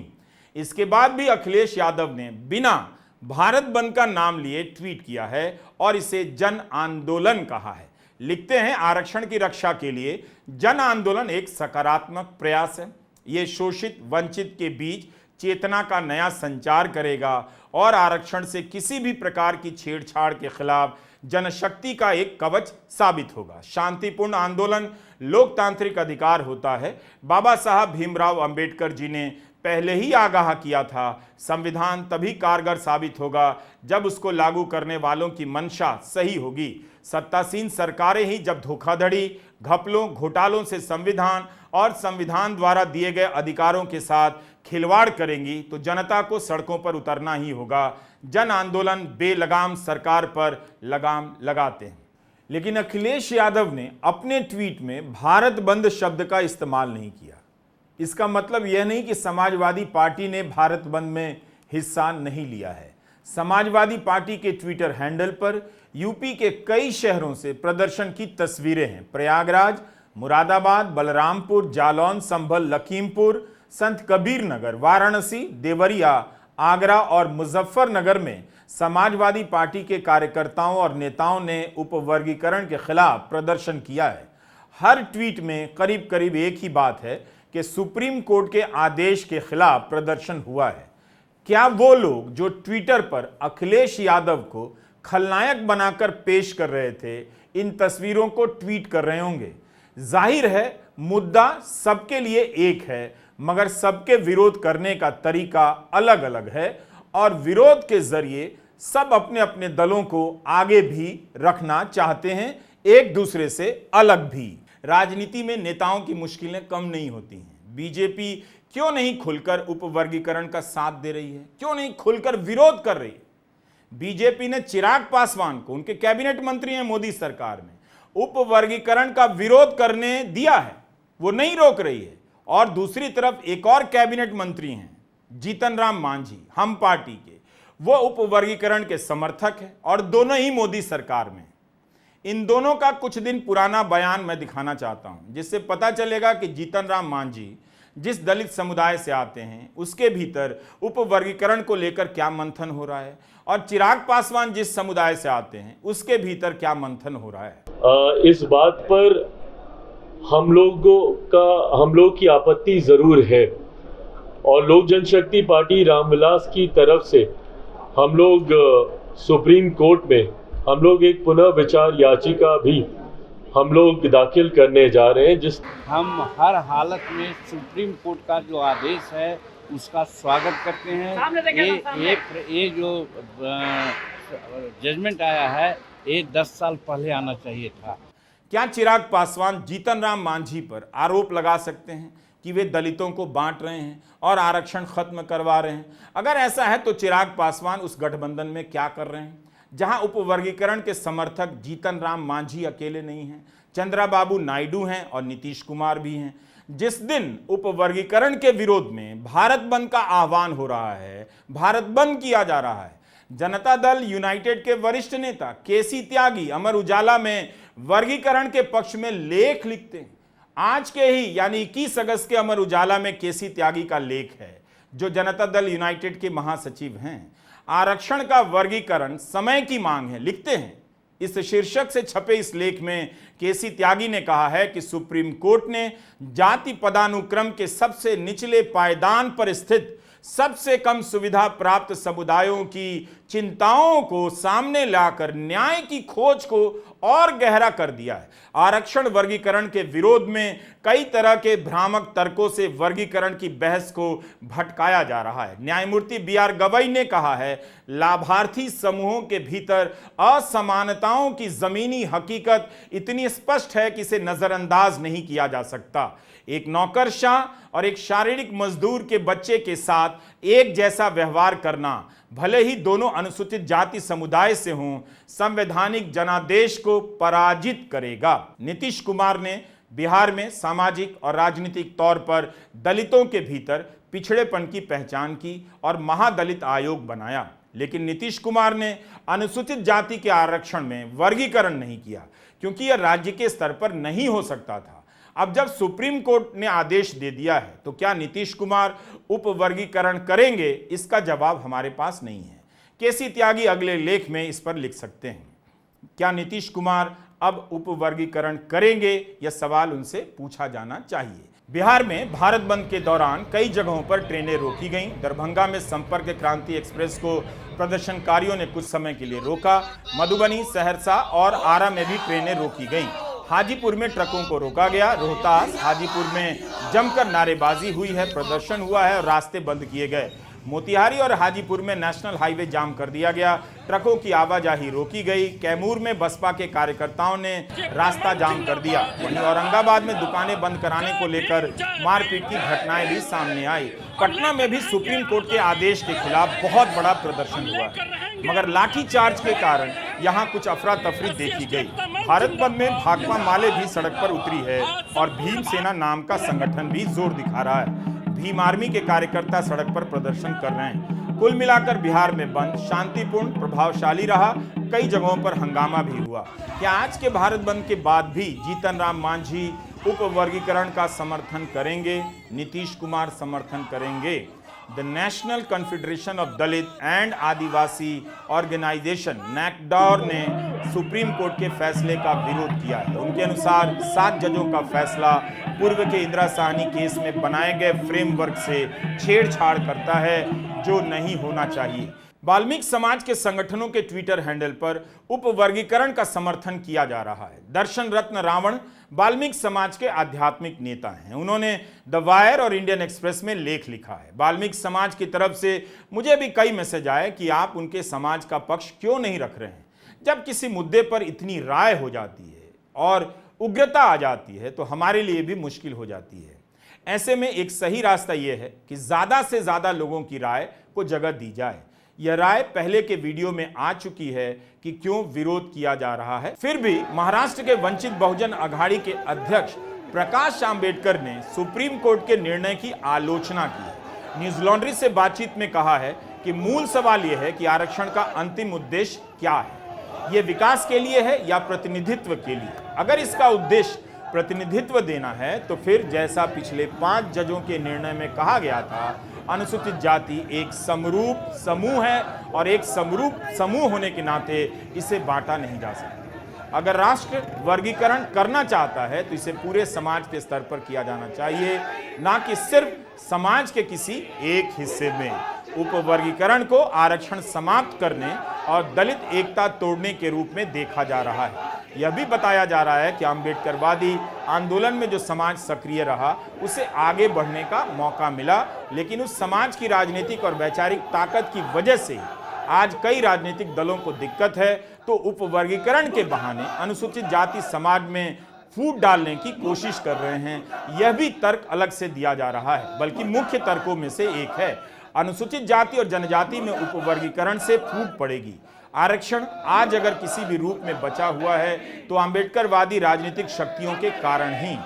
इसके बाद भी अखिलेश यादव ने बिना भारत बंद का नाम लिए ट्वीट किया है और इसे जन आंदोलन कहा है। लिखते हैं, आरक्षण की रक्षा के लिए जन आंदोलन एक सकारात्मक प्रयास है। ये शोषित वंचित के बीच चेतना का नया संचार करेगा और आरक्षण से किसी भी प्रकार की छेड़छाड़ के खिलाफ जनशक्ति का एक कवच साबित होगा। शांतिपूर्ण आंदोलन लोकतांत्रिक अधिकार होता है। बाबा साहब भीमराव अंबेडकर जी ने पहले ही आगाह किया था, संविधान तभी कारगर साबित होगा जब उसको लागू करने वालों की मंशा सही होगी। सत्तासीन सरकारें ही जब धोखाधड़ी, घपलों, घोटालों से संविधान और संविधान द्वारा दिए गए अधिकारों के साथ खिलवाड़ करेंगी तो जनता को सड़कों पर उतरना ही होगा। जन आंदोलन बेलगाम सरकार पर लगाम लगाते हैं। लेकिन अखिलेश यादव ने अपने ट्वीट में भारत बंद शब्द का इस्तेमाल नहीं किया। इसका मतलब यह नहीं कि समाजवादी पार्टी ने भारत बंद में हिस्सा नहीं लिया है। समाजवादी पार्टी के ट्विटर हैंडल पर यूपी के कई शहरों से प्रदर्शन की तस्वीरें हैं। प्रयागराज, मुरादाबाद, बलरामपुर, जालौन, संभल, लखीमपुर, संत कबीर नगर, वाराणसी, देवरिया, आगरा और मुजफ्फरनगर में समाजवादी पार्टी के कार्यकर्ताओं और नेताओं ने उपवर्गीकरण के खिलाफ प्रदर्शन किया है। हर ट्वीट में करीब करीब एक ही बात है कि सुप्रीम कोर्ट के आदेश के खिलाफ प्रदर्शन हुआ है। क्या वो लोग जो ट्विटर पर अखिलेश यादव को खलनायक बनाकर पेश कर रहे थे, इन तस्वीरों को ट्वीट कर रहे होंगे? जाहिर है मुद्दा सबके लिए एक है, मगर सबके विरोध करने का तरीका अलग अलग है और विरोध के जरिए सब अपने अपने दलों को आगे भी रखना चाहते हैं, एक दूसरे से अलग भी। राजनीति में नेताओं की मुश्किलें कम नहीं होती हैं। बीजेपी क्यों नहीं खुलकर उपवर्गीकरण का साथ दे रही है? क्यों नहीं खुलकर विरोध कर रही है? बीजेपी ने चिराग पासवान को, उनके कैबिनेट मंत्री हैं मोदी सरकार में, उपवर्गीकरण का विरोध करने दिया है, वो नहीं रोक रही है। और दूसरी तरफ एक और कैबिनेट मंत्री हैं जीतन राम मांझी, हम पार्टी के, वो उपवर्गीकरण के समर्थक हैं और दोनों ही मोदी सरकार में। इन दोनों का कुछ दिन पुराना बयान मैं दिखाना चाहता हूं, जिससे पता चलेगा कि जीतन राम मांझी जिस दलित समुदाय से आते हैं उसके भीतर उपवर्गीकरण को लेकर क्या मंथन हो रहा है और चिराग पासवान जिस समुदाय से आते हैं उसके भीतर क्या मंथन हो रहा है। इस बात पर हम लोग की आपत्ति जरूर है और लोक जनशक्ति पार्टी रामविलास की तरफ से हम लोग सुप्रीम कोर्ट में हम लोग एक पुनः विचार याचिका भी हम लोग दाखिल करने जा रहे हैं। जिस हम हर हालत में सुप्रीम कोर्ट का जो आदेश है उसका स्वागत करते हैं। ये जो जजमेंट आया है ये 10 साल पहले आना चाहिए था। क्या चिराग पासवान जीतन राम मांझी पर आरोप लगा सकते हैं कि वे दलितों को बांट रहे हैं और आरक्षण खत्म करवा रहे हैं? अगर ऐसा है तो चिराग पासवान उस गठबंधन में क्या कर रहे हैं जहां उपवर्गीकरण के समर्थक जीतन राम मांझी अकेले नहीं हैं, चंद्राबाबू नायडू हैं और नीतीश कुमार भी हैं। जिस दिन उपवर्गीकरण के विरोध में भारत बंद का आह्वान हो रहा है, भारत बंद किया जा रहा है, जनता दल यूनाइटेड के वरिष्ठ नेता केसी त्यागी अमर उजाला में वर्गीकरण के पक्ष में लेख लिखते हैं। आज के ही यानी 21 अगस्त के अमर उजाला में केसी त्यागी का लेख है, जो जनता दल यूनाइटेड के महासचिव हैं। आरक्षण का वर्गीकरण समय की मांग है, लिखते हैं। इस शीर्षक से छपे इस लेख में केसी त्यागी ने कहा है कि सुप्रीम कोर्ट ने जाति पदानुक्रम के सबसे निचले पायदान पर स्थित सबसे कम सुविधा प्राप्त समुदायों की चिंताओं को सामने लाकर न्याय की खोज को और गहरा कर दिया है। आरक्षण वर्गीकरण के विरोध में कई तरह के भ्रामक तर्कों से वर्गीकरण की बहस को भटकाया जा रहा है। न्यायमूर्ति BR गवई ने कहा है, लाभार्थी समूहों के भीतर असमानताओं की जमीनी हकीकत इतनी स्पष्ट है कि इसे नजरअंदाज नहीं किया जा सकता। एक नौकरशाह और एक शारीरिक मजदूर के बच्चे के साथ एक जैसा व्यवहार करना, भले ही दोनों अनुसूचित जाति समुदाय से हों, संवैधानिक जनादेश को पराजित करेगा। नीतीश कुमार ने बिहार में सामाजिक और राजनीतिक तौर पर दलितों के भीतर पिछड़ेपन की पहचान की और महादलित आयोग बनाया, लेकिन नीतीश कुमार ने अनुसूचित जाति के आरक्षण में वर्गीकरण नहीं किया क्योंकि यह राज्य के स्तर पर नहीं हो सकता था। अब जब सुप्रीम कोर्ट ने आदेश दे दिया है तो क्या नीतीश कुमार उपवर्गीकरण करेंगे, इसका जवाब हमारे पास नहीं है। केसी त्यागी अगले लेख में इस पर लिख सकते हैं। क्या नीतीश कुमार अब उपवर्गीकरण करेंगे, यह सवाल उनसे पूछा जाना चाहिए। बिहार में भारत बंद के दौरान कई जगहों पर ट्रेनें रोकी गईं। दरभंगा में संपर्क क्रांति एक्सप्रेस को प्रदर्शनकारियों ने कुछ समय के लिए रोका। मधुबनी, सहरसा और आरा में भी ट्रेनें रोकी गईं। हाजीपुर में ट्रकों को रोका गया। रोहतास, हाजीपुर में जमकर नारेबाजी हुई है, प्रदर्शन हुआ है और रास्ते बंद किए गए। मोतिहारी और हाजीपुर में नेशनल हाईवे जाम कर दिया गया। ट्रकों की आवाजाही रोकी गई। कैमूर में बसपा के कार्यकर्ताओं ने रास्ता जाम कर दिया। वहीं औरंगाबाद में दुकानें बंद कराने को लेकर मारपीट की घटनाएं भी सामने आई। पटना में भी सुप्रीम कोर्ट के आदेश के खिलाफ बहुत बड़ा प्रदर्शन हुआ है, मगर लाठीचार्ज के कारण यहां कुछ अफरा तफरी देखी गई। भारत बंद में भाकपा माले भी सड़क पर उतरी है और भीम सेना नाम का संगठन भी जोर दिखा रहा है। भीम आर्मी के कार्यकर्ता सड़क पर प्रदर्शन कर रहे हैं। कुल मिलाकर बिहार में बंद शांतिपूर्ण, प्रभावशाली रहा। कई जगहों पर हंगामा भी हुआ। क्या आज के भारत बंद के बाद भी जीतन राम मांझी उपवर्गीकरण का समर्थन करेंगे? नीतीश कुमार समर्थन करेंगे? The national confederation of Dalit and Adivasi organisation NACDAOR ने सुप्रीम कोर्ट के फैसले का विरोध किया है। उनके अनुसार 7 जजों का फैसला पूर्व के इंदिरा साहनी केस में बनाए गए फ्रेमवर्क से छेड़छाड़ करता है, जो नहीं होना चाहिए। वाल्मीकि समाज के संगठनों के ट्विटर हैंडल पर उपवर्गीकरण का समर्थन किया जा रहा है। दर्शन रत्न रावण वाल्मीकि समाज के आध्यात्मिक नेता हैं। उन्होंने द वायर और इंडियन एक्सप्रेस में लेख लिखा है। वाल्मीकि समाज की तरफ से मुझे भी कई मैसेज आए कि आप उनके समाज का पक्ष क्यों नहीं रख रहे हैं। जब किसी मुद्दे पर इतनी राय हो जाती है और उग्रता आ जाती है तो हमारे लिए भी मुश्किल हो जाती है। ऐसे में एक सही रास्ता यह है कि ज़्यादा से ज़्यादा लोगों की राय को जगह दी जाए। यह राय पहले के वीडियो में आ चुकी है कि क्यों विरोध किया जा रहा है। फिर भी महाराष्ट्र के वंचित बहुजन अघाड़ी के अध्यक्ष प्रकाश आंबेडकर ने सुप्रीम कोर्ट के निर्णय की आलोचना की है। न्यूज लॉन्ड्री से बातचीत में कहा है कि मूल सवाल यह है कि आरक्षण का अंतिम उद्देश्य क्या है। यह विकास के लिए है या प्रतिनिधित्व के लिए? अगर इसका उद्देश्य प्रतिनिधित्व देना है तो फिर जैसा पिछले 5 जजों के निर्णय में कहा गया था, अनुसूचित जाति एक समरूप समूह है और एक समरूप समूह होने के नाते इसे बांटा नहीं जा सकता। अगर राष्ट्र वर्गीकरण करना चाहता है तो इसे पूरे समाज के स्तर पर किया जाना चाहिए, ना कि सिर्फ समाज के किसी एक हिस्से में। उपवर्गीकरण को आरक्षण समाप्त करने और दलित एकता तोड़ने के रूप में देखा जा रहा है। यह भी बताया जा रहा है कि अम्बेडकरवादी आंदोलन में जो समाज सक्रिय रहा उसे आगे बढ़ने का मौका मिला, लेकिन उस समाज की राजनीतिक और वैचारिक ताकत की वजह से आज कई राजनीतिक दलों को दिक्कत है। तो उपवर्गीकरण के बहाने अनुसूचित जाति समाज में फूट डालने की कोशिश कर रहे हैं। यह भी तर्क अलग से दिया जा रहा है, बल्कि मुख्य तर्कों में से एक है। अनुसूचित जाति और जनजाति में उपवर्गीकरण से फूट पड़ेगी। आरक्षण आज अगर किसी भी रूप में बचा हुआ है तो अम्बेडकरवादी राजनीतिक शक्तियों के कारण ही।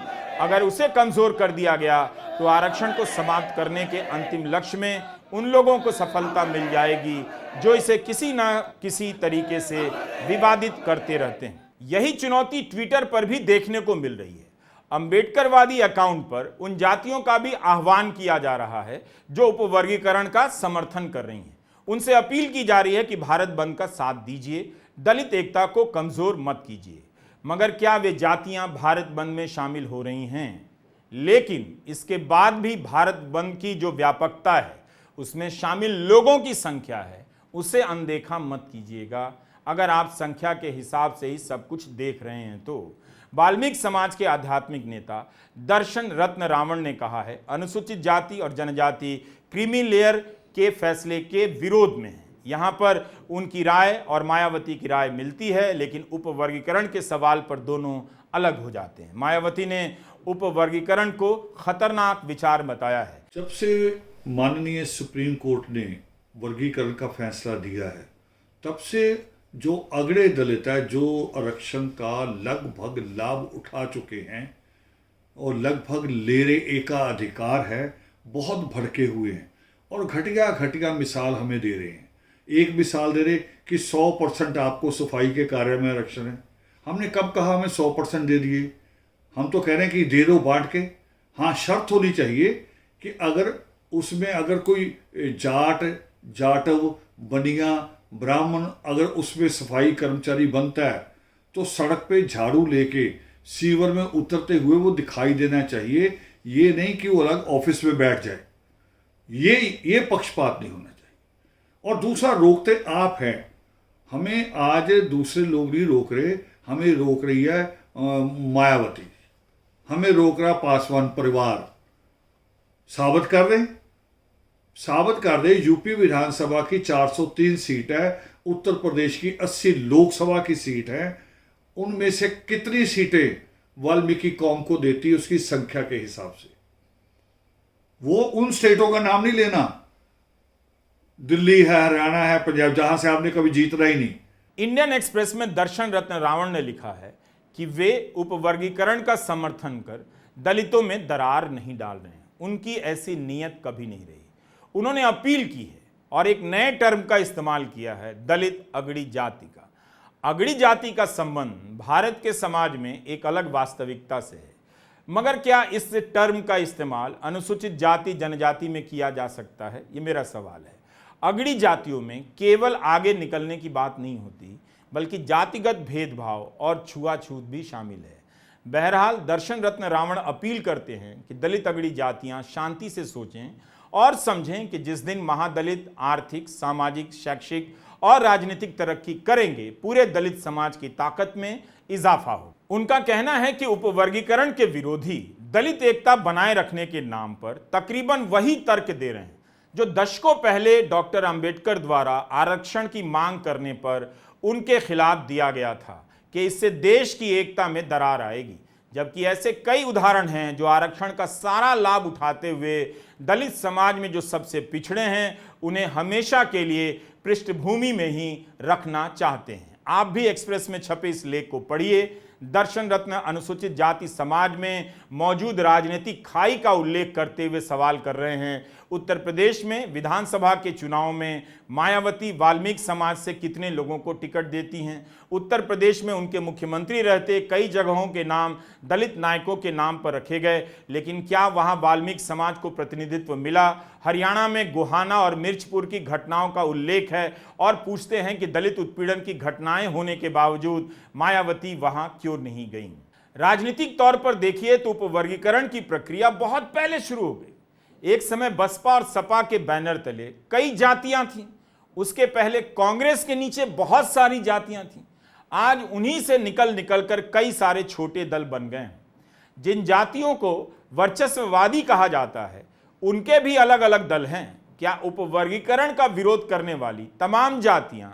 अगर उसे कमजोर कर दिया गया तो आरक्षण को समाप्त करने के अंतिम लक्ष्य में उन लोगों को सफलता मिल जाएगी जो इसे किसी न किसी तरीके से विवादित करते रहते हैं। यही चुनौती ट्विटर पर भी देखने को मिल रही है। अम्बेडकरवादी अकाउंट पर उन जातियों का भी आह्वान किया जा रहा है जो उपवर्गीकरण का समर्थन कर रही हैं। उनसे अपील की जा रही है कि भारत बंद का साथ दीजिए, दलित एकता को कमजोर मत कीजिए। मगर क्या वे जातियां भारत बंद में शामिल हो रही हैं? लेकिन इसके बाद भी भारत बंद की जो व्यापकता है, उसमें शामिल लोगों की संख्या है, उसे अनदेखा मत कीजिएगा। अगर आप संख्या के हिसाब से ही सब कुछ देख रहे हैं तो वाल्मीकि समाज के आध्यात्मिक नेता दर्शन रत्न रावण ने कहा है, अनुसूचित जाति और जनजाति क्रीमी लेयर के फैसले के विरोध में है। यहां पर उनकी राय और मायावती की राय मिलती है, लेकिन उपवर्गीकरण के सवाल पर दोनों अलग हो जाते हैं। मायावती ने उपवर्गीकरण को खतरनाक विचार बताया है। जब से माननीय सुप्रीम कोर्ट ने वर्गीकरण का फैसला दिया है, तब से जो अगड़े दलित है, जो आरक्षण का लगभग लाभ उठा चुके हैं और लगभग ले रहे एकाधिकार है, बहुत भड़के हुए हैं और घटिया घटिया मिसाल हमें दे रहे हैं। एक मिसाल दे रहे कि 100% आपको सफाई के कार्य में आरक्षण है। हमने कब कहा हमें 100% दे दिए? हम तो कह रहे हैं कि दे दो बांट के। हाँ, शर्त होनी चाहिए कि अगर उसमें अगर कोई जाट, जाटव, बनिया, ब्राह्मण अगर उसमें सफाई कर्मचारी बनता है तो सड़क पे झाड़ू लेके सीवर में उतरते हुए वो दिखाई देना चाहिए। ये नहीं कि वो अलग ऑफिस में बैठ जाए। ये पक्षपात नहीं होना चाहिए। और दूसरा, रोकते आप हैं। हमें आज दूसरे लोग नहीं रोक रहे, हमें रोक रही है मायावती, हमें रोक रहा पासवान परिवार। साबित कर दे। यूपी विधानसभा की 403 सीट है, उत्तर प्रदेश की 80 लोकसभा की सीट है, उनमें से कितनी सीटें वाल्मीकि कौम को देती है उसकी संख्या के हिसाब से। वो उन स्टेटों का नाम नहीं लेना, दिल्ली है, हरियाणा है, पंजाब, जहां से आपने कभी जीतना ही नहीं। इंडियन एक्सप्रेस में दर्शन रत्न रावण ने लिखा है कि वे उपवर्गीकरण का समर्थन कर दलितों में दरार नहीं डाल रहे हैं। उनकी ऐसी नीयत कभी नहीं रही। उन्होंने अपील की है और एक नए टर्म का इस्तेमाल किया है, दलित अगड़ी जाति का। अगड़ी जाति का संबंध भारत के समाज में एक अलग वास्तविकता से है, मगर क्या इस टर्म का इस्तेमाल अनुसूचित जाति जनजाति में किया जा सकता है? ये मेरा सवाल है। अगड़ी जातियों में केवल आगे निकलने की बात नहीं होती, बल्कि जातिगत भेदभाव और छुआछूत भी शामिल है। बहरहाल दर्शन रत्न रावण अपील करते हैं कि दलित अगड़ी जातियां शांति से सोचें और समझें कि जिस दिन महादलित आर्थिक, सामाजिक, शैक्षिक और राजनीतिक तरक्की करेंगे, पूरे दलित समाज की ताकत में इजाफा हो। उनका कहना है कि उपवर्गीकरण के विरोधी दलित एकता बनाए रखने के नाम पर तकरीबन वही तर्क दे रहे हैं जो दशकों पहले डॉक्टर अंबेडकर द्वारा आरक्षण की मांग करने पर उनके खिलाफ दिया गया था कि इससे देश की एकता में दरार आएगी। जबकि ऐसे कई उदाहरण हैं जो आरक्षण का सारा लाभ उठाते हुए दलित समाज में जो सबसे पिछड़े हैं उन्हें हमेशा के लिए पृष्ठभूमि में ही रखना चाहते हैं। आप भी एक्सप्रेस में छपे इस लेख को पढ़िए। दर्शन रत्न अनुसूचित जाति समाज में मौजूद राजनीतिक खाई का उल्लेख करते हुए सवाल कर रहे हैं, उत्तर प्रदेश में विधानसभा के चुनाव में मायावती वाल्मीकि समाज से कितने लोगों को टिकट देती हैं? उत्तर प्रदेश में उनके मुख्यमंत्री रहते कई जगहों के नाम दलित नायकों के नाम पर रखे गए, लेकिन क्या वहां वाल्मीकि समाज को प्रतिनिधित्व मिला? हरियाणा में गोहाना और मिर्चपुर की घटनाओं का उल्लेख है और पूछते हैं कि दलित उत्पीड़न की घटनाएं होने के बावजूद मायावती वहां क्यों नहीं गईं? राजनीतिक तौर पर देखिए तो उपवर्गीकरण की प्रक्रिया बहुत पहले शुरू हो गई। एक समय बसपा और सपा के बैनर तले कई जातियां थीं, उसके पहले कांग्रेस के नीचे बहुत सारी जातियां थीं। आज उन्हीं से निकल कर कई सारे छोटे दल बन गए हैं। जिन जातियों को वर्चस्ववादी कहा जाता है उनके भी अलग अलग दल हैं। क्या उपवर्गीकरण का विरोध करने वाली तमाम जातियां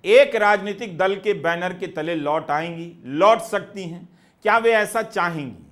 एक राजनीतिक दल के बैनर के तले लौट आएंगी, लौट सकती हैं? क्या वे ऐसा चाहेंगी?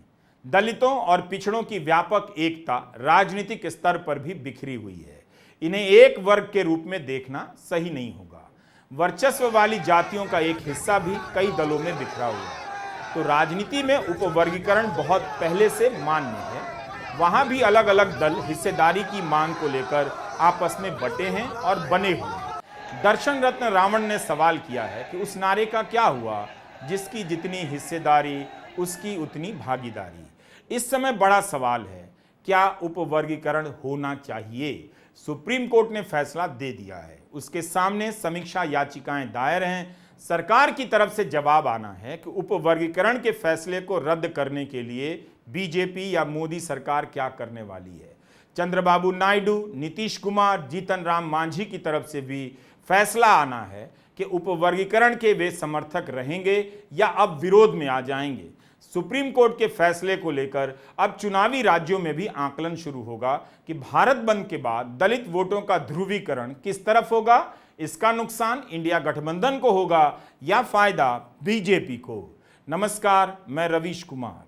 दलितों और पिछड़ों की व्यापक एकता राजनीतिक स्तर पर भी बिखरी हुई है। इन्हें एक वर्ग के रूप में देखना सही नहीं होगा। वर्चस्व वाली जातियों का एक हिस्सा भी कई दलों में बिखरा हुआ है। तो राजनीति में उपवर्गीकरण बहुत पहले से मान्य है। वहां भी अलग अलग दल हिस्सेदारी की मांग को लेकर आपस में बटे हैं और बने हुए हैं। दर्शन रत्न रावण ने सवाल किया है कि उस नारे का क्या हुआ जिसकी जितनी हिस्सेदारी उसकी उतनी भागीदारी। इस समय बड़ा सवाल है, क्या उपवर्गीकरण होना चाहिए? सुप्रीम कोर्ट ने फैसला दे दिया है, उसके सामने समीक्षा याचिकाएं दायर हैं। सरकार की तरफ से जवाब आना है कि उपवर्गीकरण के फैसले को रद्द करने के लिए बीजेपी या मोदी सरकार क्या करने वाली है। चंद्रबाबू नायडू, नीतीश कुमार, जीतन राम मांझी की तरफ से भी फैसला आना है कि उपवर्गीकरण के वे समर्थक रहेंगे या अब विरोध में आ जाएंगे। सुप्रीम कोर्ट के फैसले को लेकर अब चुनावी राज्यों में भी आकलन शुरू होगा कि भारत बंद के बाद दलित वोटों का ध्रुवीकरण किस तरफ होगा। इसका नुकसान इंडिया गठबंधन को होगा या फायदा बीजेपी को। नमस्कार, मैं रवीश कुमार।